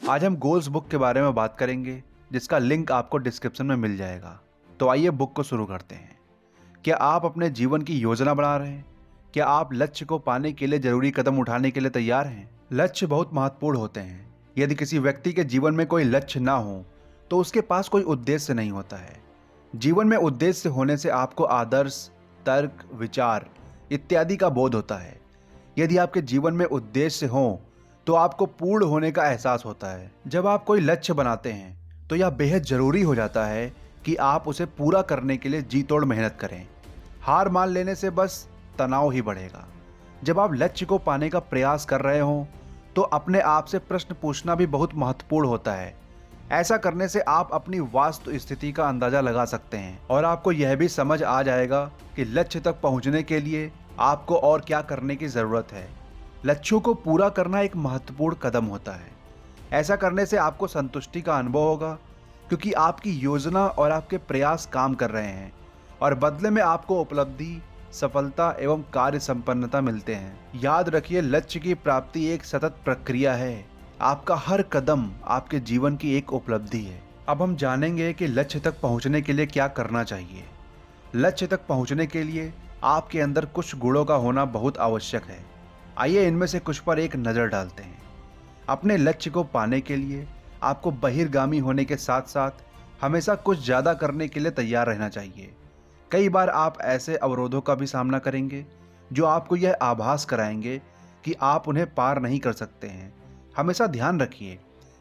आज हम goals book के बारे में बात करेंगे, जिसका लिंक आपको डिस्क्रिप्शन में मिल जाएगा। तो आइए बुक को शुरू करते हैं। क्या आप अपने जीवन की योजना बना रहे हैं? क्या आप लक्ष्य को पाने के लिए जरूरी कदम उठाने के लिए तैयार हैं? लक्ष्य बहुत महत्वपूर्ण होते हैं। यदि किसी व्यक्ति के जीवन में कोई लक्ष्य ना हो तो उसके पास कोई उद्देश्य नहीं होता है। जीवन में उद्देश्य होने से आपको आदर्श, तर्क, विचार इत्यादि का बोध होता है। यदि आपके जीवन में उद्देश्य हो तो आपको पूर्ण होने का एहसास होता है। जब आप कोई लक्ष्य बनाते हैं तो यह बेहद जरूरी हो जाता है कि आप उसे पूरा करने के लिए जी तोड़ मेहनत करें। हार मान लेने से बस तनाव ही बढ़ेगा। जब आप लक्ष्य को पाने का प्रयास कर रहे हों तो अपने आप से प्रश्न पूछना भी बहुत महत्वपूर्ण होता है। ऐसा करने से आप अपनी वास्तु स्थिति का अंदाजा लगा सकते हैं और आपको यह भी समझ आ जाएगा कि लक्ष्य तक पहुंचने के लिए आपको और क्या करने की जरूरत है। लक्ष्यों को पूरा करना एक महत्वपूर्ण कदम होता है। ऐसा करने से आपको संतुष्टि का अनुभव होगा, क्योंकि आपकी योजना और आपके प्रयास काम कर रहे हैं और बदले में आपको उपलब्धि, सफलता एवं कार्य संपन्नता मिलते हैं। याद रखिए, लक्ष्य की प्राप्ति एक सतत प्रक्रिया है। आपका हर कदम आपके जीवन की एक उपलब्धि है। अब हम जानेंगे कि लक्ष्य तक पहुंचने के लिए क्या करना चाहिए। लक्ष्य तक पहुंचने के लिए आपके अंदर कुछ गुणों का होना बहुत आवश्यक है। आइए इनमें से कुछ पर एक नज़र डालते हैं। अपने लक्ष्य को पाने के लिए आपको बहिर्गामी होने के साथ साथ हमेशा कुछ ज़्यादा करने के लिए तैयार रहना चाहिए। कई बार आप ऐसे अवरोधों का भी सामना करेंगे जो आपको यह आभास कराएंगे कि आप उन्हें पार नहीं कर सकते हैं। हमेशा ध्यान रखिए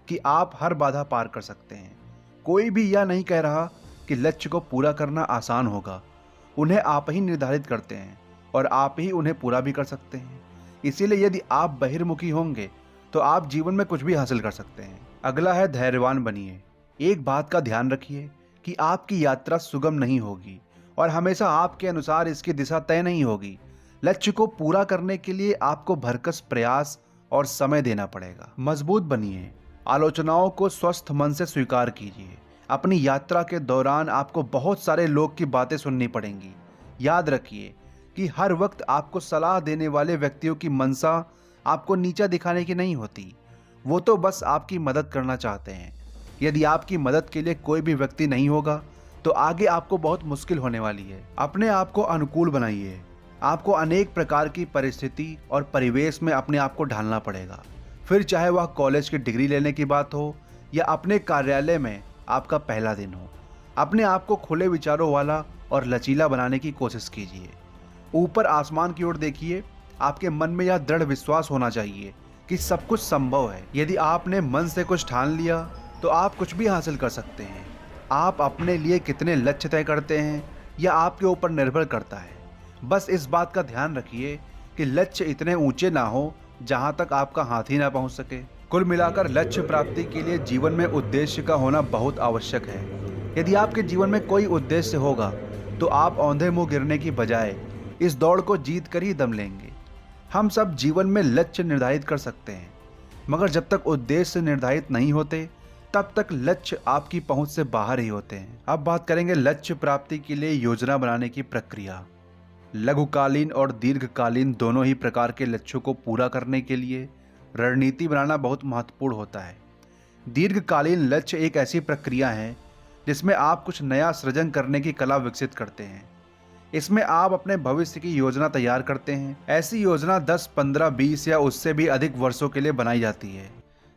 कि आप हर बाधा पार कर सकते हैं। कोई भी यह नहीं कह रहा कि लक्ष्य को पूरा करना आसान होगा। उन्हें आप ही निर्धारित करते हैं और आप ही उन्हें पूरा भी कर सकते हैं। इसीलिए यदि आप बहिर्मुखी होंगे तो आप जीवन में कुछ भी हासिल कर सकते हैं। अगला है धैर्यवान बनिए। एक बात का ध्यान रखिए कि आपकी यात्रा सुगम नहीं होगी और हमेशा आपके अनुसार इसकी दिशा तय नहीं होगी। लक्ष्य को पूरा करने के लिए आपको भरकस प्रयास और समय देना पड़ेगा। मजबूत बनिए। आलोचनाओं को स्वस्थ मन से स्वीकार कीजिए। अपनी यात्रा के दौरान आपको बहुत सारे लोग की बातें सुननी पड़ेंगी। याद रखिए कि हर वक्त आपको सलाह देने वाले व्यक्तियों की मंशा आपको नीचा दिखाने की नहीं होती। वो तो बस आपकी मदद करना चाहते हैं। यदि आपकी मदद के लिए कोई भी व्यक्ति नहीं होगा तो आगे आपको बहुत मुश्किल होने वाली है। अपने आप को अनुकूल बनाइए। आपको अनेक प्रकार की परिस्थिति और परिवेश में अपने आप को ढालना पड़ेगा। फिर चाहे वह कॉलेज की डिग्री लेने की बात हो या अपने कार्यालय में आपका पहला दिन हो। अपने आप को खुले विचारों वाला और लचीला बनाने की कोशिश कीजिए। ऊपर आसमान की ओर देखिए। आपके मन में यह दृढ़ विश्वास होना चाहिए कि सब कुछ संभव है। यदि आपने मन से कुछ ठान लिया तो आप कुछ भी हासिल कर सकते हैं। आप अपने लिए कितने लक्ष्य तय करते हैं यह आपके ऊपर निर्भर करता है। बस इस बात का ध्यान रखिए कि लक्ष्य इतने ऊंचे ना हो जहां तक आपका हाथ ही ना पहुंच सके। कुल मिलाकर लक्ष्य प्राप्ति के लिए जीवन में उद्देश्य का होना बहुत आवश्यक है। यदि आपके जीवन में कोई उद्देश्य होगा तो आप औंधे मुंह गिरने की बजाय इस दौड़ को जीत कर ही दम लेंगे। हम सब जीवन में लक्ष्य निर्धारित कर सकते हैं, मगर जब तक उद्देश्य निर्धारित नहीं होते तब तक लक्ष्य आपकी पहुंच से बाहर ही होते हैं। अब बात करेंगे लक्ष्य प्राप्ति के लिए योजना बनाने की प्रक्रिया। लघुकालीन और दीर्घकालीन दोनों ही प्रकार के लक्ष्यों को पूरा करने के लिए रणनीति बनाना बहुत महत्वपूर्ण होता है। दीर्घकालीन लक्ष्य एक ऐसी प्रक्रिया है जिसमें आप कुछ नया सृजन करने की कला विकसित करते हैं। इसमें आप अपने भविष्य की योजना तैयार करते हैं। ऐसी योजना 10, 15, 20 या उससे भी अधिक वर्षों के लिए बनाई जाती है।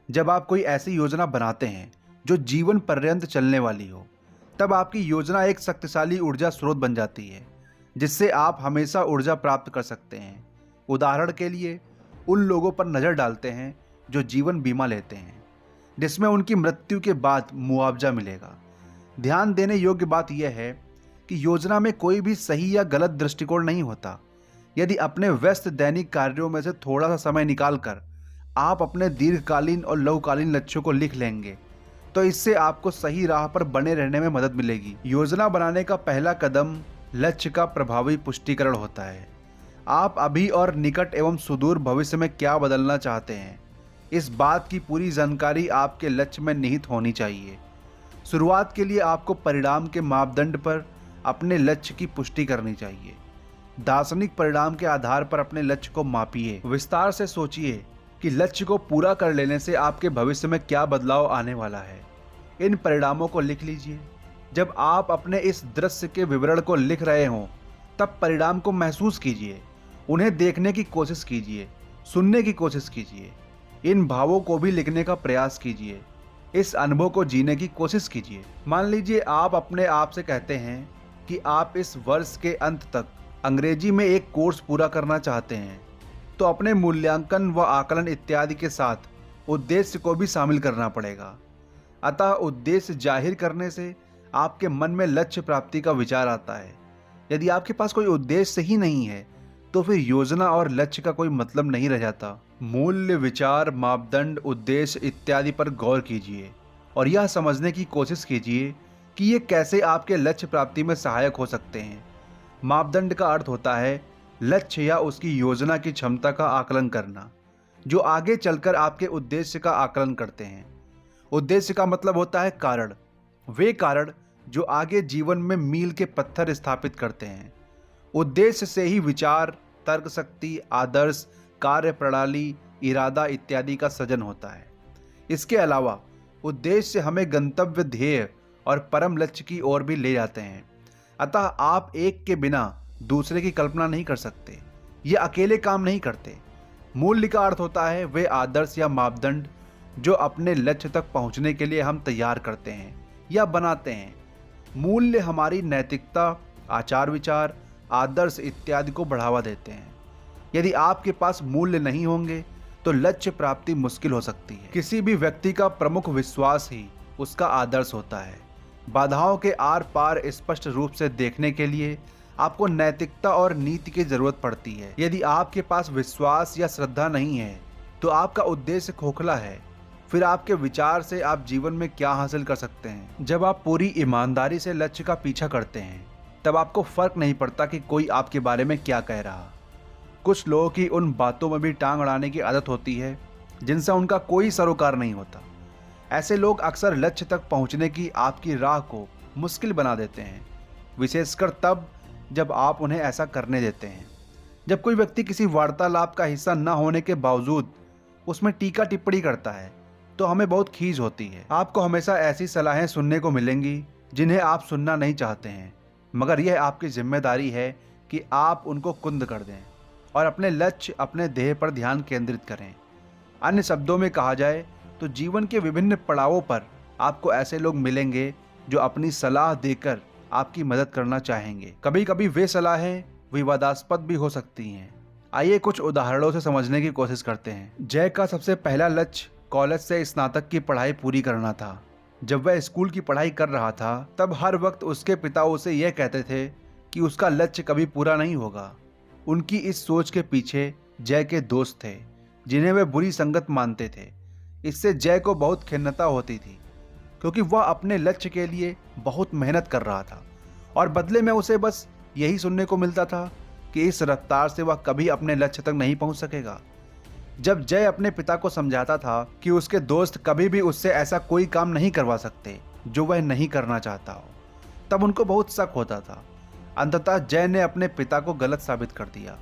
जब आप कोई ऐसी योजना बनाते हैं जो जीवन पर्यंत चलने वाली हो, तब आपकी योजना एक शक्तिशाली ऊर्जा स्रोत बन जाती है, जिससे आप हमेशा ऊर्जा प्राप्त कर सकते हैं। उदाहरण के लिए उन लोगों पर नज़र डालते हैं जो जीवन बीमा लेते हैं, जिसमें उनकी मृत्यु के बाद मुआवजा मिलेगा। ध्यान देने योग्य बात यह है कि योजना में कोई भी सही या गलत दृष्टिकोण नहीं होता। यदि अपने व्यस्त दैनिक कार्यों में से थोड़ा सा समय निकालकर आप अपने दीर्घकालीन और लघुकालीन लक्ष्यों को लिख लेंगे तो इससे आपको सही राह पर बने रहने में मदद मिलेगी। योजना बनाने का पहला कदम लक्ष्य का प्रभावी पुष्टिकरण होता है। आप अभी और निकट एवं सुदूर भविष्य में क्या बदलना चाहते हैं, इस बात की पूरी जानकारी आपके लक्ष्य में निहित होनी चाहिए। शुरुआत के लिए आपको परिणाम के मापदंड पर अपने लक्ष्य की पुष्टि करनी चाहिए। दार्शनिक परिणाम के आधार पर अपने लक्ष्य को मापिए। विस्तार से सोचिए कि लक्ष्य को पूरा कर लेने से आपके भविष्य में क्या बदलाव आने वाला है। इन परिणामों को लिख लीजिए। जब आप अपने इस दृश्य के विवरण को लिख रहे हों, तब परिणाम को महसूस कीजिए, उन्हें देखने की कोशिश कीजिए, सुनने की कोशिश कीजिए, इन भावों को भी लिखने का प्रयास कीजिए, इस अनुभव को जीने की कोशिश कीजिए। मान लीजिए आप अपने आप से कहते हैं कि आप इस वर्ष के अंत तक अंग्रेजी में एक कोर्स पूरा करना चाहते हैं, तो अपने मूल्यांकन व आकलन इत्यादि के साथ उद्देश्य को भी शामिल करना पड़ेगा। अतः उद्देश्य जाहिर करने से आपके मन में लक्ष्य प्राप्ति का विचार आता है। यदि आपके पास कोई उद्देश्य ही नहीं है, तो फिर योजना और लक्ष्य का कोई मतलब नहीं रह जाता। मूल्य, विचार, मापदंड, उद्देश्य इत्यादि पर गौर कीजिए और यह समझने की कोशिश कीजिए कि ये कैसे आपके लक्ष्य प्राप्ति में सहायक हो सकते हैं। मापदंड का अर्थ होता है लक्ष्य या उसकी योजना की क्षमता का आकलन करना, जो आगे चलकर आपके उद्देश्य का आकलन करते हैं। उद्देश्य का मतलब होता है कारण, वे कारण जो आगे जीवन में मील के पत्थर स्थापित करते हैं। उद्देश्य से ही विचार, तर्क शक्ति, आदर्श, कार्य प्रणाली, इरादा इत्यादि का सृजन होता है। इसके अलावा उद्देश्य हमें गंतव्य, ध्येय और परम लक्ष्य की ओर भी ले जाते हैं। अतः आप एक के बिना दूसरे की कल्पना नहीं कर सकते, ये अकेले काम नहीं करते। मूल्य का अर्थ होता है वे आदर्श या मापदंड जो अपने लक्ष्य तक पहुंचने के लिए हम तैयार करते हैं या बनाते हैं। मूल्य हमारी नैतिकता, आचार विचार, आदर्श इत्यादि को बढ़ावा देते हैं। यदि आपके पास मूल्य नहीं होंगे तो लक्ष्य प्राप्ति मुश्किल हो सकती है। किसी भी व्यक्ति का प्रमुख विश्वास ही उसका आदर्श होता है। बाधाओं के आर पार स्पष्ट रूप से देखने के लिए आपको नैतिकता और नीति की जरूरत पड़ती है। यदि आपके पास विश्वास या श्रद्धा नहीं है तो आपका उद्देश्य खोखला है। फिर आपके विचार से आप जीवन में क्या हासिल कर सकते हैं? जब आप पूरी ईमानदारी से लक्ष्य का पीछा करते हैं, तब आपको फर्क नहीं पड़ता कि कोई आपके बारे में क्या कह रहा। कुछ लोगों की उन बातों में भी टांग अड़ाने की आदत होती है जिनसे उनका कोई सरोकार नहीं होता। ऐसे लोग अक्सर लक्ष्य तक पहुंचने की आपकी राह को मुश्किल बना देते हैं, विशेषकर तब जब आप उन्हें ऐसा करने देते हैं। जब कोई व्यक्ति किसी वार्तालाप का हिस्सा न होने के बावजूद उसमें टीका टिप्पणी करता है, तो हमें बहुत खीज होती है। आपको हमेशा ऐसी सलाहें सुनने को मिलेंगी जिन्हें आप सुनना नहीं चाहते हैं, मगर यह आपकी जिम्मेदारी है कि आप उनको कुंद कर दें और अपने लक्ष्य, अपने ध्येय पर ध्यान केंद्रित करें। अन्य शब्दों में कहा जाए तो जीवन के विभिन्न पड़ावों पर आपको ऐसे लोग मिलेंगे जो अपनी सलाह देकर आपकी मदद करना चाहेंगे। कभी कभी वे सलाहें विवादास्पद भी हो सकती हैं। आइए कुछ उदाहरणों से समझने की कोशिश करते हैं। जय का सबसे पहला लक्ष्य कॉलेज से स्नातक की पढ़ाई पूरी करना था। जब वह स्कूल की पढ़ाई कर रहा था, तब हर वक्त उसके पिता उसे यह कहते थे कि उसका लक्ष्य कभी पूरा नहीं होगा। उनकी इस सोच के पीछे जय के दोस्त थे जिन्हें वे बुरी संगत मानते थे। इससे जय को बहुत खिन्नता होती थी, क्योंकि वह अपने लक्ष्य के लिए बहुत मेहनत कर रहा था और बदले में उसे बस यही सुनने को मिलता था कि इस रफ्तार से वह कभी अपने लक्ष्य तक नहीं पहुंच सकेगा। जब जय अपने पिता को समझाता था कि उसके दोस्त कभी भी उससे ऐसा कोई काम नहीं करवा सकते जो वह नहीं करना चाहता हो, तब उनको बहुत शक होता था। अंततः जय ने अपने पिता को गलत साबित कर दिया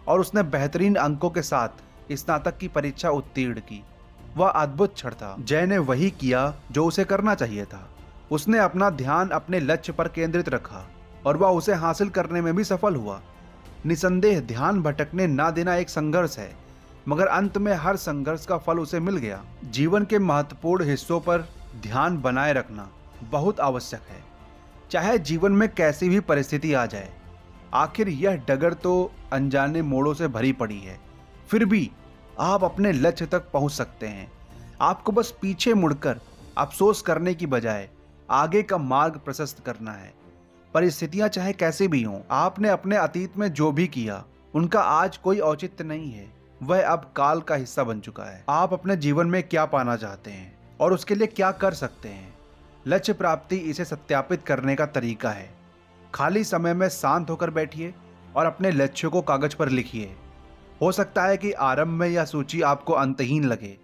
और उसने बेहतरीन अंकों के साथ स्नातक की परीक्षा उत्तीर्ण की। वह अद्भुत क्षण था। जय ने वही किया जो उसे करना चाहिए था। उसने अपना ध्यान अपने लक्ष्य पर केंद्रित रखा और वह उसे हासिल करने में भी सफल हुआ। निसंदेह ध्यान भटकने ना देना एक संघर्ष है, मगर अंत में हर संघर्ष का फल उसे मिल गया। जीवन के महत्वपूर्ण हिस्सों पर ध्यान बनाए रखना बहुत आवश्यक है, चाहे जीवन में कैसी भी परिस्थिति आ जाए। आखिर यह डगर तो अनजाने मोड़ों से भरी पड़ी है, फिर भी आप अपने लक्ष्य तक पहुंच सकते हैं। आपको बस पीछे मुड़कर अफसोस करने की बजाय आगे का मार्ग प्रशस्त करना है। परिस्थितियां चाहे कैसी भी हों, आपने अपने अतीत में जो भी किया उनका आज कोई औचित्य नहीं है, वह अब काल का हिस्सा बन चुका है। आप अपने जीवन में क्या पाना चाहते हैं और उसके लिए क्या कर सकते हैं? लक्ष्य प्राप्ति इसे सत्यापित करने का तरीका है। खाली समय में शांत होकर बैठिए और अपने लक्ष्यों को कागज पर लिखिए। हो सकता है कि आरंभ में यह सूची आपको अंतहीन लगे,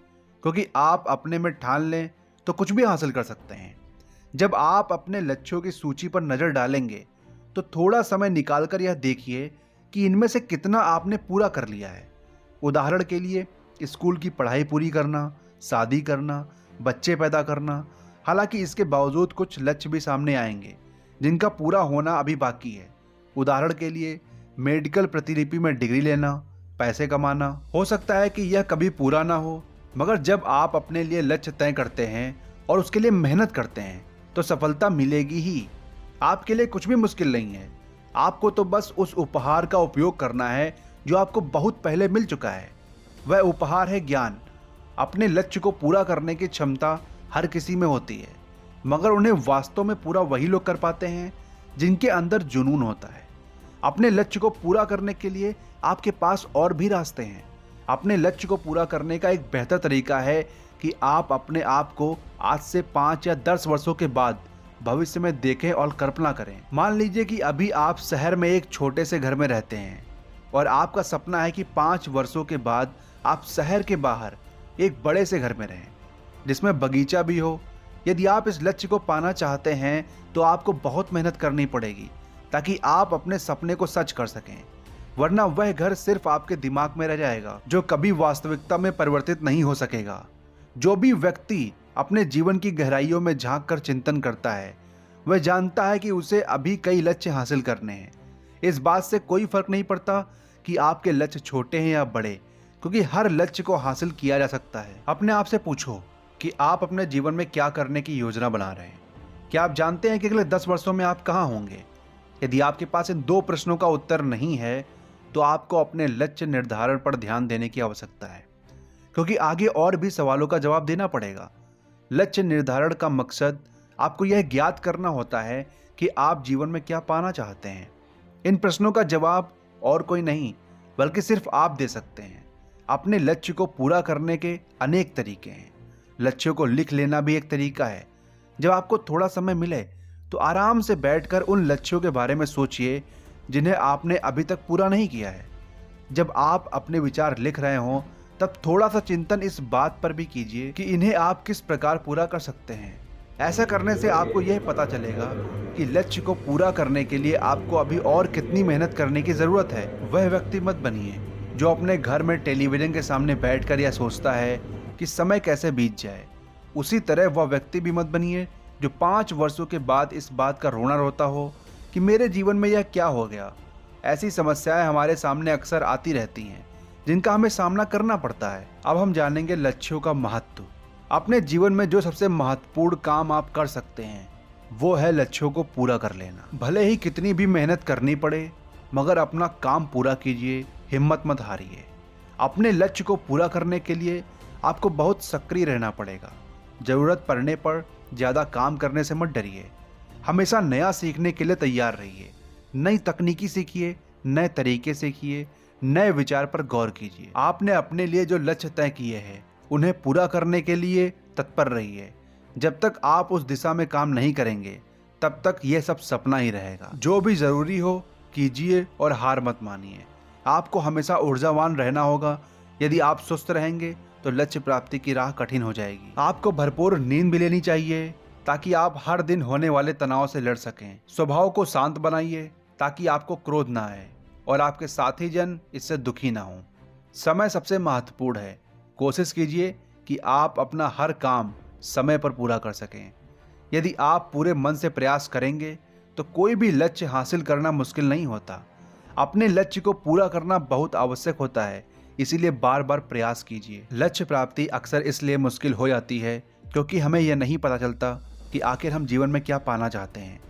क्योंकि आप अपने में ठान लें तो कुछ भी हासिल कर सकते हैं। जब आप अपने लक्ष्यों की सूची पर नजर डालेंगे तो थोड़ा समय निकालकर यह देखिए कि इनमें से कितना आपने पूरा कर लिया है। उदाहरण के लिए, स्कूल की पढ़ाई पूरी करना, शादी करना, बच्चे पैदा करना। हालांकि इसके बावजूद कुछ लक्ष्य भी सामने आएंगे जिनका पूरा होना अभी बाकी है। उदाहरण के लिए मेडिकल प्रतिलिपि में डिग्री लेना, पैसे कमाना। हो सकता है कि यह कभी पूरा ना हो, मगर जब आप अपने लिए लक्ष्य तय करते हैं और उसके लिए मेहनत करते हैं तो सफलता मिलेगी ही। आपके लिए कुछ भी मुश्किल नहीं है। आपको तो बस उस उपहार का उपयोग करना है जो आपको बहुत पहले मिल चुका है। वह उपहार है ज्ञान। अपने लक्ष्य को पूरा करने की क्षमता हर किसी में होती है, मगर उन्हें वास्तव में पूरा वही लोग कर पाते हैं जिनके अंदर जुनून होता है। अपने लक्ष्य को पूरा करने के लिए आपके पास और भी रास्ते हैं। अपने लक्ष्य को पूरा करने का एक बेहतर तरीका है कि आप अपने आप को आज से 5 या 10 वर्षों के बाद भविष्य में देखें और कल्पना करें। मान लीजिए कि अभी आप शहर में एक छोटे से घर में रहते हैं और आपका सपना है कि 5 वर्षों के बाद आप शहर के बाहर एक बड़े से घर में रहें जिसमें बगीचा भी हो। यदि आप इस लक्ष्य को पाना चाहते हैं तो आपको बहुत मेहनत करनी पड़ेगी ताकि आप अपने सपने को सच कर सकें, वरना वह घर सिर्फ आपके दिमाग में रह जाएगा जो कभी वास्तविकता में परिवर्तित नहीं हो सकेगा। जो भी व्यक्ति अपने जीवन की गहराइयों में झांक कर चिंतन करता है वह जानता है कि उसे अभी कई लक्ष्य हासिल करने हैं। इस बात से कोई फर्क नहीं पड़ता कि आपके लक्ष्य छोटे हैं या बड़े, क्योंकि हर लक्ष्य को हासिल किया जा सकता है। अपने आप से पूछो कि आप अपने जीवन में क्या करने की योजना बना रहे हैं। क्या आप जानते हैं कि अगले 10 वर्षों में आप कहाँ होंगे? यदि आपके पास इन 2 प्रश्नों का उत्तर नहीं है तो आपको अपने लक्ष्य निर्धारण पर ध्यान देने की आवश्यकता है, क्योंकि आगे और भी सवालों का जवाब देना पड़ेगा। लक्ष्य निर्धारण का मकसद आपको यह ज्ञात करना होता है कि आप जीवन में क्या पाना चाहते हैं। इन प्रश्नों का जवाब और कोई नहीं बल्कि सिर्फ आप दे सकते हैं। अपने लक्ष्य को पूरा करने के अनेक तरीके हैं। लक्ष्यों को लिख लेना भी एक तरीका है। जब आपको थोड़ा समय मिले तो आराम से बैठकर उन लक्ष्यों के बारे में सोचिए जिन्हें आपने अभी तक पूरा नहीं किया है। जब आप अपने विचार लिख रहे हों तब थोड़ा सा चिंतन इस बात पर भी कीजिए कि इन्हें आप किस प्रकार पूरा कर सकते हैं। ऐसा करने से आपको यह पता चलेगा कि लक्ष्य को पूरा करने के लिए आपको अभी और कितनी मेहनत करने की ज़रूरत है। वह व्यक्ति मत बनिए जो अपने घर में टेलीविज़न के सामने बैठकर यह सोचता है कि समय कैसे बीत जाए। उसी तरह वह व्यक्ति भी मत बनिए जो 5 वर्षों के बाद इस बात का रोना रोता हो कि मेरे जीवन में यह क्या हो गया। ऐसी समस्याएं हमारे सामने अक्सर आती रहती हैं जिनका हमें सामना करना पड़ता है। अब हम जानेंगे लक्ष्यों का महत्व। अपने जीवन में जो सबसे महत्वपूर्ण काम आप कर सकते हैं वो है लक्ष्यों को पूरा कर लेना। भले ही कितनी भी मेहनत करनी पड़े, मगर अपना काम पूरा कीजिए, हिम्मत मत हारिए। अपने लक्ष्य को पूरा करने के लिए आपको बहुत सक्रिय रहना पड़ेगा। ज़रूरत पड़ने पर ज़्यादा काम करने से मत डरिए। हमेशा नया सीखने के लिए तैयार रहिए। नई तकनीकी सीखिए, नए तरीके सीखिए, नए विचार पर गौर कीजिए। आपने अपने लिए जो लक्ष्य तय किए हैं उन्हें पूरा करने के लिए तत्पर रहिए। जब तक आप उस दिशा में काम नहीं करेंगे तब तक यह सब सपना ही रहेगा। जो भी ज़रूरी हो कीजिए और हार मत मानिए। आपको हमेशा ऊर्जावान रहना होगा। यदि आप सुस्त रहेंगे तो लक्ष्य प्राप्ति की राह कठिन हो जाएगी। आपको भरपूर नींद भी लेनी चाहिए ताकि आप हर दिन होने वाले तनाव से लड़ सकें। स्वभाव को शांत बनाइए ताकि आपको क्रोध ना आए और आपके साथी जन इससे दुखी ना हों। समय सबसे महत्वपूर्ण है। कोशिश कीजिए कि आप अपना हर काम समय पर पूरा कर सकें। यदि आप पूरे मन से प्रयास करेंगे तो कोई भी लक्ष्य हासिल करना मुश्किल नहीं होता। अपने लक्ष्य को पूरा करना बहुत आवश्यक होता है, इसीलिए बार बार प्रयास कीजिए। लक्ष्य प्राप्ति अक्सर इसलिए मुश्किल हो जाती है क्योंकि हमें यह नहीं पता चलता कि आखिर हम जीवन में क्या पाना चाहते हैं।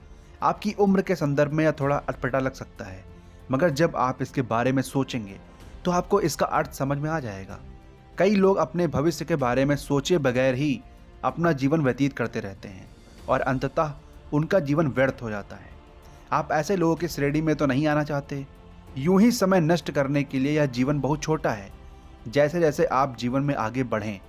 आपकी उम्र के संदर्भ में यह थोड़ा अटपटा लग सकता है, मगर जब आप इसके बारे में सोचेंगे तो आपको इसका अर्थ समझ में आ जाएगा। कई लोग अपने भविष्य के बारे में सोचे बगैर ही अपना जीवन व्यतीत करते रहते हैं और अंततः उनका जीवन व्यर्थ हो जाता है। आप ऐसे लोगों की श्रेणी में तो नहीं आना चाहते। यूं ही समय नष्ट करने के लिए यह जीवन बहुत छोटा है। जैसे जैसे आप जीवन में आगे बढ़ें,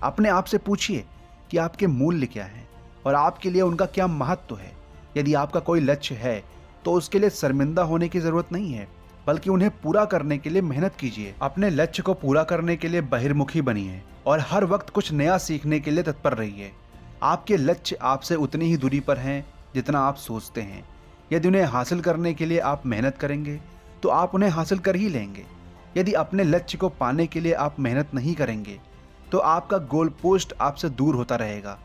अपने आप से पूछिए कि आपके मूल्य क्या हैं और आपके लिए उनका क्या महत्व है। यदि आपका कोई लक्ष्य है तो उसके लिए शर्मिंदा होने की ज़रूरत नहीं है, बल्कि उन्हें पूरा करने के लिए मेहनत कीजिए। अपने लक्ष्य को पूरा करने के लिए बहिर्मुखी बनिए और हर वक्त कुछ नया सीखने के लिए तत्पर रहिए। आपके लक्ष्य आपसे उतनी ही दूरी पर हैं जितना आप सोचते हैं। यदि उन्हें हासिल करने के लिए आप मेहनत करेंगे तो आप उन्हें हासिल कर ही लेंगे। यदि अपने लक्ष्य को पाने के लिए आप मेहनत नहीं करेंगे तो आपका गोल पोस्ट आपसे दूर होता रहेगा।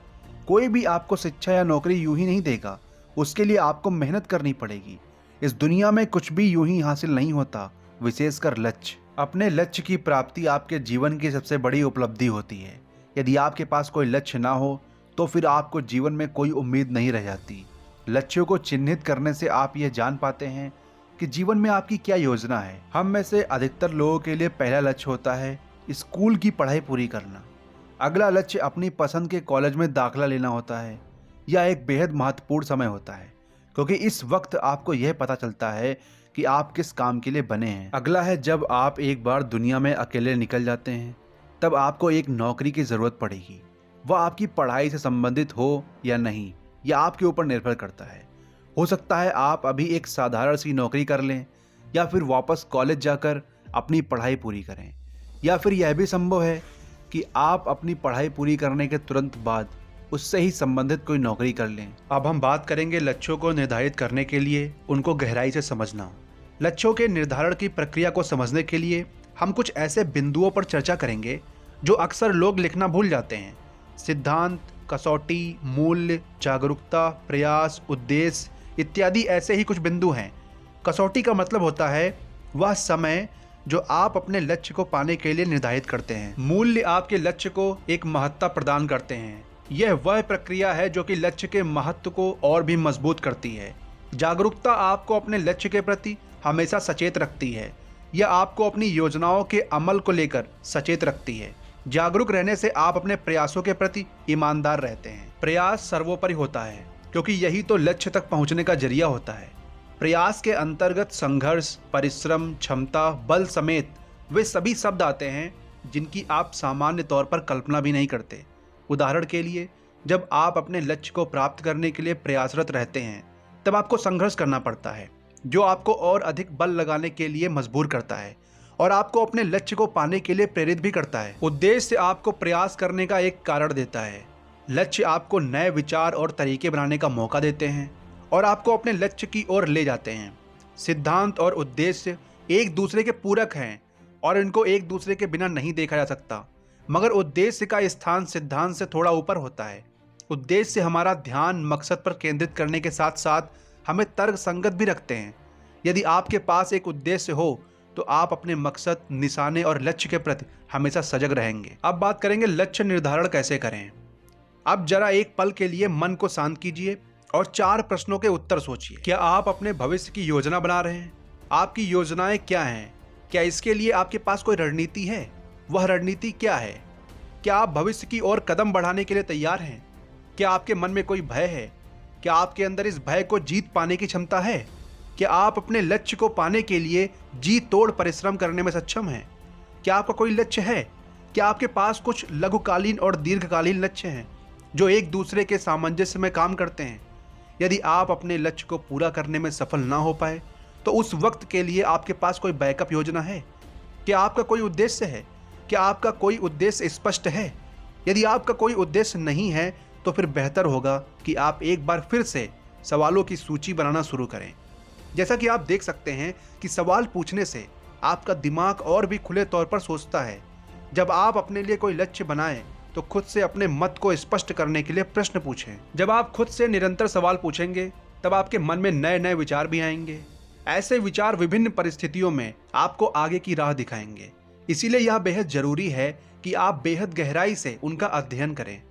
कोई भी आपको शिक्षा या नौकरी यूं ही नहीं देगा, उसके लिए आपको मेहनत करनी पड़ेगी। इस दुनिया में कुछ भी यूं ही हासिल नहीं होता, विशेषकर लक्ष्य। अपने लक्ष्य की प्राप्ति आपके जीवन की सबसे बड़ी उपलब्धि होती है। यदि आपके पास कोई लक्ष्य ना हो तो फिर आपको जीवन में कोई उम्मीद नहीं रह जाती। लक्ष्यों को चिन्हित करने से आप यह जान पाते हैं कि जीवन में आपकी क्या योजना है। हम में से अधिकतर लोगों के लिए पहला लक्ष्य होता है स्कूल की पढ़ाई पूरी करना। अगला लक्ष्य अपनी पसंद के कॉलेज में दाखिला लेना होता है। यह एक बेहद महत्वपूर्ण समय होता है क्योंकि इस वक्त आपको यह पता चलता है कि आप किस काम के लिए बने हैं। अगला है जब आप एक बार दुनिया में अकेले निकल जाते हैं, तब आपको एक नौकरी की ज़रूरत पड़ेगी। वह आपकी पढ़ाई से संबंधित हो या नहीं, यह आपके ऊपर निर्भर करता है। हो सकता है आप अभी एक साधारण सी नौकरी कर लें या फिर वापस कॉलेज जाकर अपनी पढ़ाई पूरी करें, या फिर यह भी संभव है कि आप अपनी पढ़ाई पूरी करने के तुरंत बाद उससे ही संबंधित कोई नौकरी कर लें। अब हम बात करेंगे लक्ष्यों को निर्धारित करने के लिए उनको गहराई से समझना। लक्ष्यों के निर्धारण की प्रक्रिया को समझने के लिए हम कुछ ऐसे बिंदुओं पर चर्चा करेंगे जो अक्सर लोग लिखना भूल जाते हैं। सिद्धांत, कसौटी, मूल्य, जागरूकता, प्रयास, उद्देश्य इत्यादि ऐसे ही कुछ बिंदु हैं। कसौटी का मतलब होता है वह समय जो आप अपने लक्ष्य को पाने के लिए निर्धारित करते हैं। मूल्य आपके लक्ष्य को एक महत्ता प्रदान करते हैं। यह वह प्रक्रिया है जो कि लक्ष्य के महत्व को और भी मजबूत करती है। जागरूकता आपको अपने लक्ष्य के प्रति हमेशा सचेत रखती है। यह आपको अपनी योजनाओं के अमल को लेकर सचेत रखती है। जागरूक रहने से आप अपने प्रयासों के प्रति ईमानदार रहते हैं। प्रयास सर्वोपरि होता है क्योंकि यही तो लक्ष्य तक पहुंचने का जरिया होता है। प्रयास के अंतर्गत संघर्ष, परिश्रम, क्षमता, बल समेत वे सभी शब्द आते हैं जिनकी आप सामान्य तौर पर कल्पना भी नहीं करते। उदाहरण के लिए, जब आप अपने लक्ष्य को प्राप्त करने के लिए प्रयासरत रहते हैं तब आपको संघर्ष करना पड़ता है, जो आपको और अधिक बल लगाने के लिए मजबूर करता है और आपको अपने लक्ष्य को पाने के लिए प्रेरित भी करता है। उद्देश्य आपको प्रयास करने का एक कारण देता है। लक्ष्य आपको नए विचार और तरीके बनाने का मौका देते हैं और आपको अपने लक्ष्य की ओर ले जाते हैं। सिद्धांत और उद्देश्य एक दूसरे के पूरक हैं और इनको एक दूसरे के बिना नहीं देखा जा सकता, मगर उद्देश्य का स्थान सिद्धांत से थोड़ा ऊपर होता है। उद्देश्य हमारा ध्यान मकसद पर केंद्रित करने के साथ साथ हमें तर्क संगत भी रखते हैं। यदि आपके पास एक उद्देश्य हो तो आप अपने मकसद, निशाने और लक्ष्य के प्रति हमेशा सजग रहेंगे। अब बात करेंगे लक्ष्य निर्धारण कैसे करें। अब जरा एक पल के लिए मन को शांत कीजिए और 4 प्रश्नों के उत्तर सोचिए। क्या आप अपने भविष्य की योजना बना रहे हैं? आपकी योजनाएं क्या हैं? क्या इसके लिए आपके पास कोई रणनीति है? वह रणनीति क्या है? क्या आप भविष्य की ओर कदम बढ़ाने के लिए तैयार हैं? क्या आपके मन में कोई भय है? क्या आपके अंदर इस भय को जीत पाने की क्षमता है? क्या आप अपने लक्ष्य को पाने के लिए जी तोड़ परिश्रम करने में सक्षम हैं? क्या आपका कोई लक्ष्य है? क्या आपके पास कुछ लघुकालीन और दीर्घकालीन लक्ष्य हैं जो एक दूसरे के सामंजस्य में काम करते हैं? यदि आप अपने लक्ष्य को पूरा करने में सफल ना हो पाए तो उस वक्त के लिए आपके पास कोई बैकअप योजना है? क्या आपका कोई उद्देश्य है? क्या आपका कोई उद्देश्य स्पष्ट है? यदि आपका कोई उद्देश्य नहीं है तो फिर बेहतर होगा कि आप एक बार फिर से सवालों की सूची बनाना शुरू करें। जैसा कि आप देख सकते हैं कि सवाल पूछने से आपका दिमाग और भी खुले तौर पर सोचता है। जब आप अपने लिए कोई लक्ष्य बनाएं तो खुद से अपने मत को स्पष्ट करने के लिए प्रश्न पूछें। जब आप खुद से निरंतर सवाल पूछेंगे तब आपके मन में नए नए विचार भी आएंगे। ऐसे विचार विभिन्न परिस्थितियों में आपको आगे की राह दिखाएंगे। इसीलिए यह बेहद जरूरी है कि आप बेहद गहराई से उनका अध्ययन करें।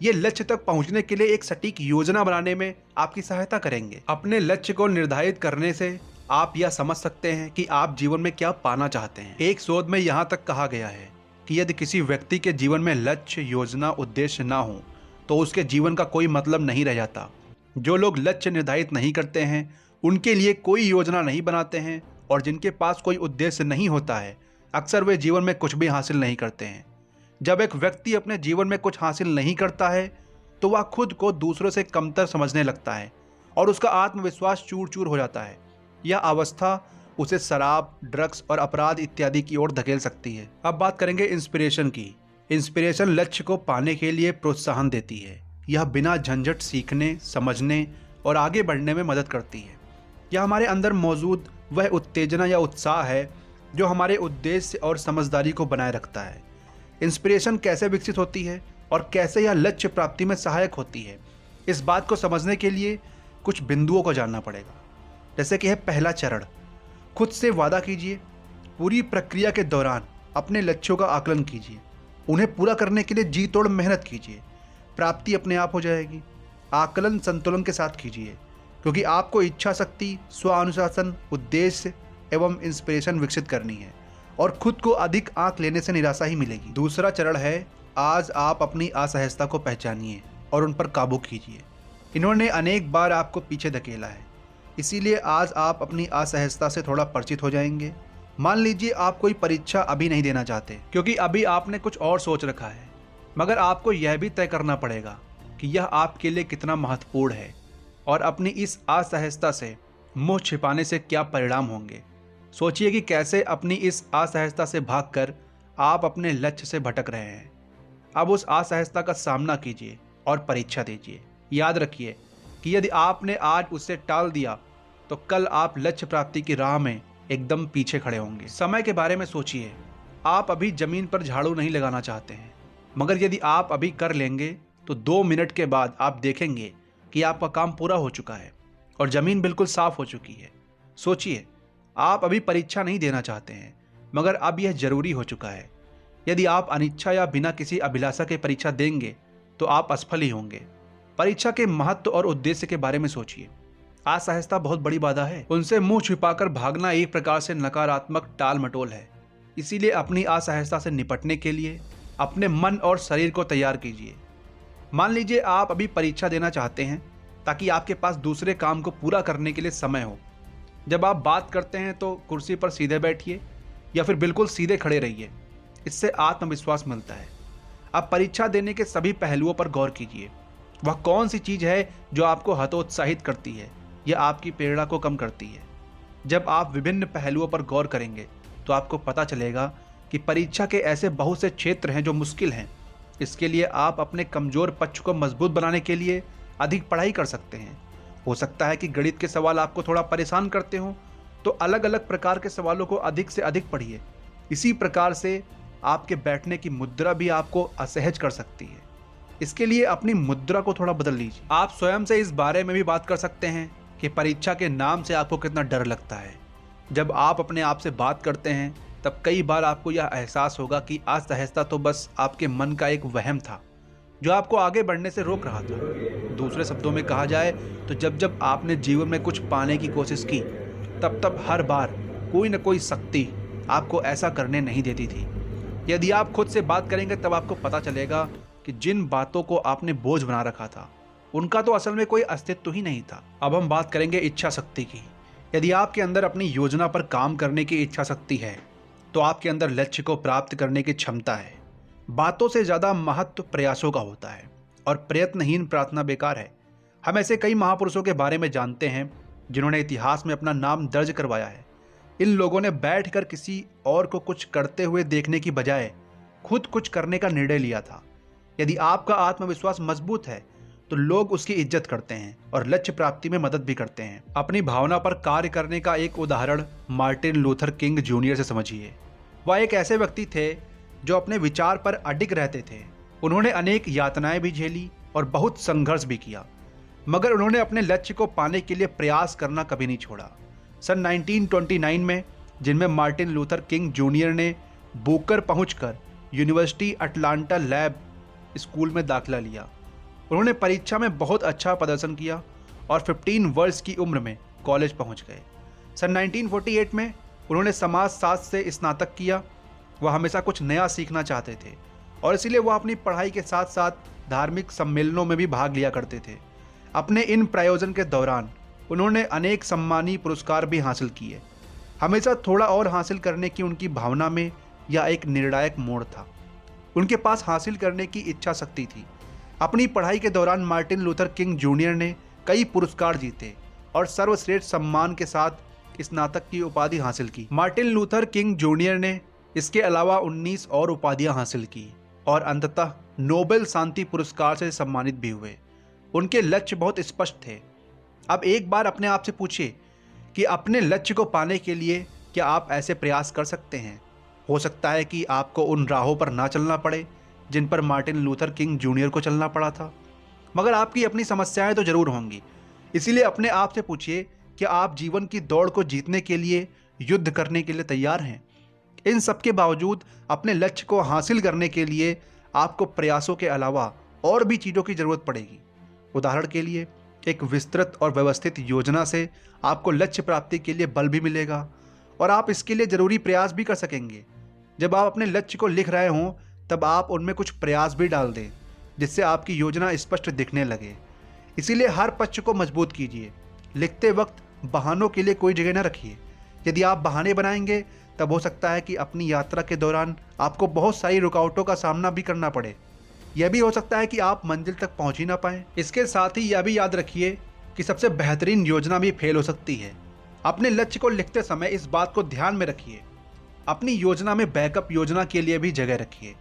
ये लक्ष्य तक पहुंचने के लिए एक सटीक योजना बनाने में आपकी सहायता करेंगे। अपने लक्ष्य को निर्धारित करने से आप यह समझ सकते हैं कि आप जीवन में क्या पाना चाहते हैं। एक शोध में यहाँ तक कहा गया है कि यदि किसी व्यक्ति के जीवन में लक्ष्य, योजना, उद्देश्य ना हो तो उसके जीवन का कोई मतलब नहीं रह जाता। जो लोग लक्ष्य निर्धारित नहीं करते हैं, उनके लिए कोई योजना नहीं बनाते हैं और जिनके पास कोई उद्देश्य नहीं होता है, अक्सर वे जीवन में कुछ भी हासिल नहीं करते हैं। जब एक व्यक्ति अपने जीवन में कुछ हासिल नहीं करता है तो वह खुद को दूसरों से कमतर समझने लगता है और उसका आत्मविश्वास चूर चूर हो जाता है। यह अवस्था उसे शराब, ड्रग्स और अपराध इत्यादि की ओर धकेल सकती है। अब बात करेंगे इंस्पिरेशन की। इंस्पिरेशन लक्ष्य को पाने के लिए प्रोत्साहन देती है। यह बिना झंझट सीखने, समझने और आगे बढ़ने में मदद करती है। यह हमारे अंदर मौजूद वह उत्तेजना या उत्साह है जो हमारे उद्देश्य और समझदारी को बनाए रखता है। इंस्पिरेशन कैसे विकसित होती है और कैसे यह लक्ष्य प्राप्ति में सहायक होती है, इस बात को समझने के लिए कुछ बिंदुओं को जानना पड़ेगा। जैसे कि है पहला चरण, खुद से वादा कीजिए। पूरी प्रक्रिया के दौरान अपने लक्ष्यों का आकलन कीजिए, उन्हें पूरा करने के लिए जी तोड़ मेहनत कीजिए। प्राप्ति अपने आप हो जाएगी। आकलन संतुलन के साथ कीजिए, क्योंकि आपको इच्छा शक्ति, स्व अनुशासन, उद्देश्य एवं इंस्पिरेशन विकसित करनी है और खुद को अधिक आंक लेने से निराशा ही मिलेगी। दूसरा चरण है, आज आप अपनी असहजता को पहचानिए और उन पर काबू कीजिए। इन्होंने अनेक बार आपको पीछे धकेला है, इसीलिए आज आप अपनी असहजता से थोड़ा परिचित हो जाएंगे। मान लीजिए आप कोई परीक्षा अभी नहीं देना चाहते, क्योंकि अभी आपने कुछ और सोच रखा है, मगर आपको यह भी तय करना पड़ेगा कि यह आपके लिए कितना महत्वपूर्ण है और अपनी इस असहजता से मुंह छिपाने से क्या परिणाम होंगे। सोचिए कि कैसे अपनी इस असहजता से भागकर आप अपने लक्ष्य से भटक रहे हैं। अब उस असहजता का सामना कीजिए और परीक्षा दीजिए। याद रखिए कि यदि आपने आज उसे टाल दिया तो कल आप लक्ष्य प्राप्ति की राह में एकदम पीछे खड़े होंगे। समय के बारे में सोचिए। आप अभी जमीन पर झाड़ू नहीं लगाना चाहते हैं, मगर यदि आप अभी कर लेंगे तो 2 मिनट के बाद आप देखेंगे कि आपका काम पूरा हो चुका है और ज़मीन बिल्कुल साफ हो चुकी है। सोचिए, आप अभी परीक्षा नहीं देना चाहते हैं, मगर अब यह जरूरी हो चुका है। यदि आप अनिच्छा या बिना किसी अभिलाषा के परीक्षा देंगे तो आप असफल ही होंगे। परीक्षा के महत्व और उद्देश्य के बारे में सोचिए। असहजता बहुत बड़ी बाधा है। उनसे मुंह छिपाकर भागना एक प्रकार से नकारात्मक टाल मटोल है। इसीलिए अपनी असहजता से निपटने के लिए अपने मन और शरीर को तैयार कीजिए। मान लीजिए आप अभी परीक्षा देना चाहते हैं ताकि आपके पास दूसरे काम को पूरा करने के लिए समय हो। जब आप बात करते हैं तो कुर्सी पर सीधे बैठिए या फिर बिल्कुल सीधे खड़े रहिए। इससे आत्मविश्वास मिलता है। अब परीक्षा देने के सभी पहलुओं पर गौर कीजिए। वह कौन सी चीज़ है जो आपको हतोत्साहित करती है या आपकी प्रेरणा को कम करती है। जब आप विभिन्न पहलुओं पर गौर करेंगे तो आपको पता चलेगा कि परीक्षा के ऐसे बहुत से क्षेत्र हैं जो मुश्किल हैं। इसके लिए आप अपने कमज़ोर पक्ष को मजबूत बनाने के लिए अधिक पढ़ाई कर सकते हैं। हो सकता है कि गणित के सवाल आपको थोड़ा परेशान करते हों, तो अलग अलग प्रकार के सवालों को अधिक से अधिक पढ़िए। इसी प्रकार से आपके बैठने की मुद्रा भी आपको असहज कर सकती है। इसके लिए अपनी मुद्रा को थोड़ा बदल लीजिए। आप स्वयं से इस बारे में भी बात कर सकते हैं कि परीक्षा के नाम से आपको कितना डर लगता है। जब आप अपने आप से बात करते हैं तब कई बार आपको यह एहसास होगा कि असहजता तो बस आपके मन का एक वहम था जो आपको आगे बढ़ने से रोक रहा था। दूसरे शब्दों में कहा जाए तो जब जब आपने जीवन में कुछ पाने की कोशिश की तब तब हर बार कोई न कोई शक्ति आपको ऐसा करने नहीं देती थी। यदि आप खुद से बात करेंगे तब आपको पता चलेगा कि जिन बातों को आपने बोझ बना रखा था उनका तो असल में कोई अस्तित्व ही नहीं था। अब हम बात करेंगे इच्छा शक्ति की। यदि आपके अंदर अपनी योजना पर काम करने की इच्छा शक्ति है तो आपके अंदर लक्ष्य को प्राप्त करने की क्षमता है। बातों से ज़्यादा महत्व प्रयासों का होता है और प्रयत्नहीन प्रार्थना बेकार है। हम ऐसे कई महापुरुषों के बारे में जानते हैं जिन्होंने इतिहास में अपना नाम दर्ज करवाया है। इन लोगों ने बैठकर किसी और को कुछ करते हुए देखने की बजाय खुद कुछ करने का निर्णय लिया था। यदि आपका आत्मविश्वास मजबूत है तो लोग उसकी इज्जत करते हैं और लक्ष्य प्राप्ति में मदद भी करते हैं। अपनी भावना पर कार्य करने का एक उदाहरण मार्टिन लूथर किंग जूनियर से समझिए। वह एक ऐसे व्यक्ति थे जो अपने विचार पर अडिग रहते थे। उन्होंने अनेक यातनाएं भी झेली और बहुत संघर्ष भी किया, मगर उन्होंने अपने लक्ष्य को पाने के लिए प्रयास करना कभी नहीं छोड़ा। सन 1929 में, जिनमें मार्टिन लूथर किंग जूनियर ने बुकर पहुंचकर यूनिवर्सिटी अटलांटा लैब स्कूल में दाखिला लिया। उन्होंने परीक्षा में बहुत अच्छा प्रदर्शन किया और 15 वर्ष की उम्र में कॉलेज पहुंच गए। सन 1948 में उन्होंने समाजशास्त्र से स्नातक किया। वह हमेशा कुछ नया सीखना चाहते थे और इसीलिए वह अपनी पढ़ाई के साथ साथ धार्मिक सम्मेलनों में भी भाग लिया करते थे। अपने इन प्रयोजन के दौरान उन्होंने अनेक सम्मानीय पुरस्कार भी हासिल किए। हमेशा थोड़ा और हासिल करने की उनकी भावना में यह एक निर्णायक मोड़ था। उनके पास हासिल करने की इच्छा शक्ति थी। अपनी पढ़ाई के दौरान मार्टिन लूथर किंग जूनियर ने कई पुरस्कार जीते और सर्वश्रेष्ठ सम्मान के साथ स्नातक की उपाधि हासिल की। मार्टिन लूथर किंग जूनियर ने इसके अलावा 19 और उपाधियां हासिल की और अंततः नोबेल शांति पुरस्कार से सम्मानित भी हुए। उनके लक्ष्य बहुत स्पष्ट थे। अब एक बार अपने आप से पूछिए कि अपने लक्ष्य को पाने के लिए क्या आप ऐसे प्रयास कर सकते हैं? हो सकता है कि आपको उन राहों पर ना चलना पड़े जिन पर मार्टिन लूथर किंग जूनियर को चलना पड़ा था, मगर आपकी अपनी समस्याएं तो जरूर होंगी। इसीलिए अपने आप से पूछिए कि आप जीवन की दौड़ को जीतने के लिए, युद्ध करने के लिए तैयार हैं। इन सब के बावजूद अपने लक्ष्य को हासिल करने के लिए आपको प्रयासों के अलावा और भी चीज़ों की ज़रूरत पड़ेगी। उदाहरण के लिए, एक विस्तृत और व्यवस्थित योजना से आपको लक्ष्य प्राप्ति के लिए बल भी मिलेगा और आप इसके लिए ज़रूरी प्रयास भी कर सकेंगे। जब आप अपने लक्ष्य को लिख रहे हों तब आप उनमें कुछ प्रयास भी डाल दें जिससे आपकी योजना स्पष्ट दिखने लगे। इसीलिए हर पक्ष को मजबूत कीजिए। लिखते वक्त बहानों के लिए कोई जगह न रखिए। यदि आप बहाने बनाएंगे तब हो सकता है कि अपनी यात्रा के दौरान आपको बहुत सारी रुकावटों का सामना भी करना पड़े। यह भी हो सकता है कि आप मंजिल तक पहुंच ही ना पाएं। इसके साथ ही यह भी याद रखिए कि सबसे बेहतरीन योजना भी फेल हो सकती है। अपने लक्ष्य को लिखते समय इस बात को ध्यान में रखिए। अपनी योजना में बैकअप योजना के लिए भी जगह रखिए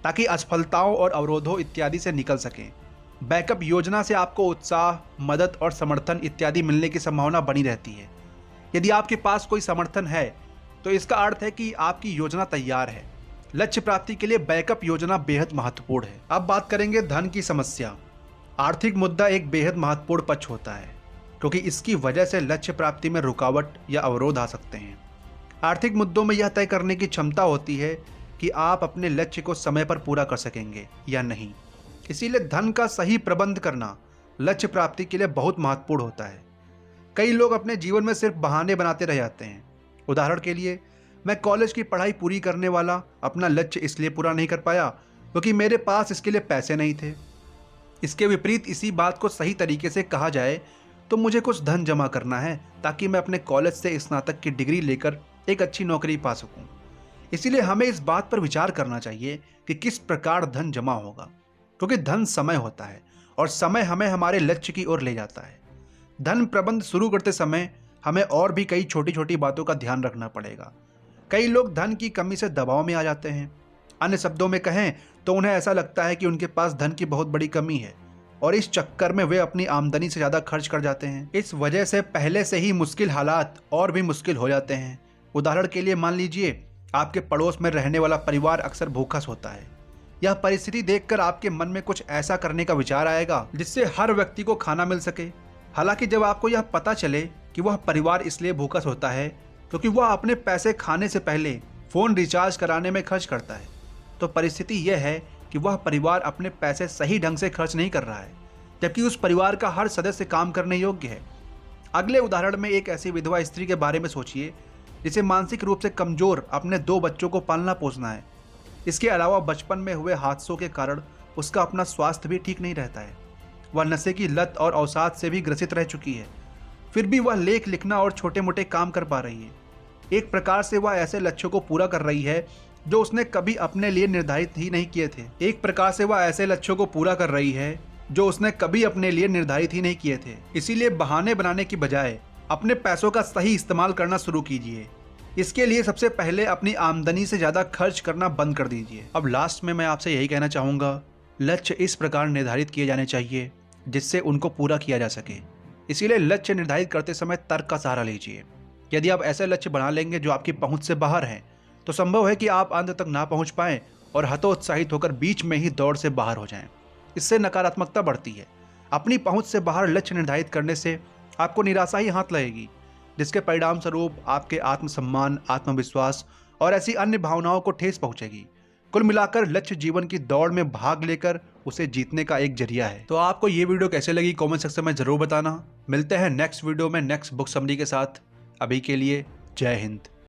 ताकि असफलताओं और अवरोधों इत्यादि से निकल सकें। बैकअप योजना से आपको उत्साह, मदद और समर्थन इत्यादि मिलने की संभावना बनी रहती है। यदि आपके पास कोई समर्थन है तो इसका अर्थ है कि आपकी योजना तैयार है। लक्ष्य प्राप्ति के लिए बैकअप योजना बेहद महत्वपूर्ण है। अब बात करेंगे धन की समस्या। आर्थिक मुद्दा एक बेहद महत्वपूर्ण पक्ष होता है क्योंकि इसकी वजह से लक्ष्य प्राप्ति में रुकावट या अवरोध आ सकते हैं। आर्थिक मुद्दों में यह तय करने की क्षमता होती है कि आप अपने लक्ष्य को समय पर पूरा कर सकेंगे या नहीं। इसीलिए धन का सही प्रबंध करना लक्ष्य प्राप्ति के लिए बहुत महत्वपूर्ण होता है। कई लोग अपने जीवन में सिर्फ बहाने बनाते रह जाते हैं। उदाहरण के लिए, मैं कॉलेज की पढ़ाई पूरी करने वाला अपना लक्ष्य इसलिए पूरा नहीं कर पाया क्योंकि मेरे पास इसके लिए पैसे नहीं थे। इसके विपरीत इसी बात को सही तरीके से कहा जाए तो मुझे कुछ धन जमा करना है ताकि मैं अपने कॉलेज से स्नातक की डिग्री लेकर एक अच्छी नौकरी पा सकूं। इसीलिए हमें इस बात पर विचार करना चाहिए कि किस प्रकार धन जमा होगा, क्योंकि धन समय होता है और समय हमें हमारे लक्ष्य की ओर ले जाता है। धन प्रबंध शुरू करते समय हमें और भी कई छोटी छोटी बातों का ध्यान रखना पड़ेगा। कई लोग धन की कमी से दबाव में आ जाते हैं। अन्य शब्दों में कहें तो उन्हें ऐसा लगता है कि उनके पास धन की बहुत बड़ी कमी है और इस चक्कर में वे अपनी आमदनी से ज़्यादा खर्च कर जाते हैं। इस वजह से पहले से ही मुश्किल हालात और भी मुश्किल हो जाते हैं। उदाहरण के लिए मान लीजिए, आपके पड़ोस में रहने वाला परिवार अक्सर भूखा सोता है। यह परिस्थिति देखकर आपके मन में कुछ ऐसा करने का विचार आएगा जिससे हर व्यक्ति को खाना मिल सके। हालांकि जब आपको यह पता चले कि वह परिवार इसलिए भूखा सोता है क्योंकि वह अपने पैसे खाने से पहले फ़ोन रिचार्ज कराने में खर्च करता है, तो परिस्थिति यह है कि वह परिवार अपने पैसे सही ढंग से खर्च नहीं कर रहा है, जबकि उस परिवार का हर सदस्य काम करने योग्य है। अगले उदाहरण में एक ऐसी विधवा स्त्री के बारे में सोचिए जिसे मानसिक रूप से कमज़ोर अपने 2 बच्चों को पालना पोसना है। इसके अलावा बचपन में हुए हादसों के कारण उसका अपना स्वास्थ्य भी ठीक नहीं रहता है। वह नशे की लत और अवसाद से भी ग्रसित रह चुकी है, फिर भी वह लेख लिखना और छोटे मोटे काम कर पा रही है। एक प्रकार से वह ऐसे लक्ष्यों को पूरा कर रही है जो उसने कभी अपने लिए निर्धारित ही नहीं किए थे। इसीलिए बहाने बनाने की बजाय अपने पैसों का सही इस्तेमाल करना शुरू कीजिए। इसके लिए सबसे पहले अपनी आमदनी से ज़्यादा खर्च करना बंद कर दीजिए। अब लास्ट में मैं आपसे यही कहना चाहूँगा, लक्ष्य इस प्रकार निर्धारित किए जाने चाहिए जिससे उनको पूरा किया जा सके। इसीलिए लक्ष्य निर्धारित करते समय तर्क का सहारा लीजिए। यदि आप ऐसे लक्ष्य बना लेंगे जो आपकी पहुंच से बाहर हैं, तो संभव है कि आप अंत तक ना पहुंच पाएं और हतोत्साहित होकर बीच में ही दौड़ से बाहर हो जाएं। इससे नकारात्मकता बढ़ती है। अपनी पहुंच से बाहर लक्ष्य निर्धारित करने से आपको निराशा ही हाथ लगेगी, जिसके परिणाम स्वरूप आपके आत्मसम्मान, आत्मविश्वास और ऐसी अन्य भावनाओं को ठेस पहुंचेगी। कुल मिलाकर लक्ष्य जीवन की दौड़ में भाग लेकर उसे जीतने का एक जरिया है। तो आपको ये वीडियो कैसे लगी कमेंट सेक्शन में जरूर बताना। मिलते हैं नेक्स्ट वीडियो में नेक्स्ट बुक समरी के साथ। अभी के लिए जय हिंद।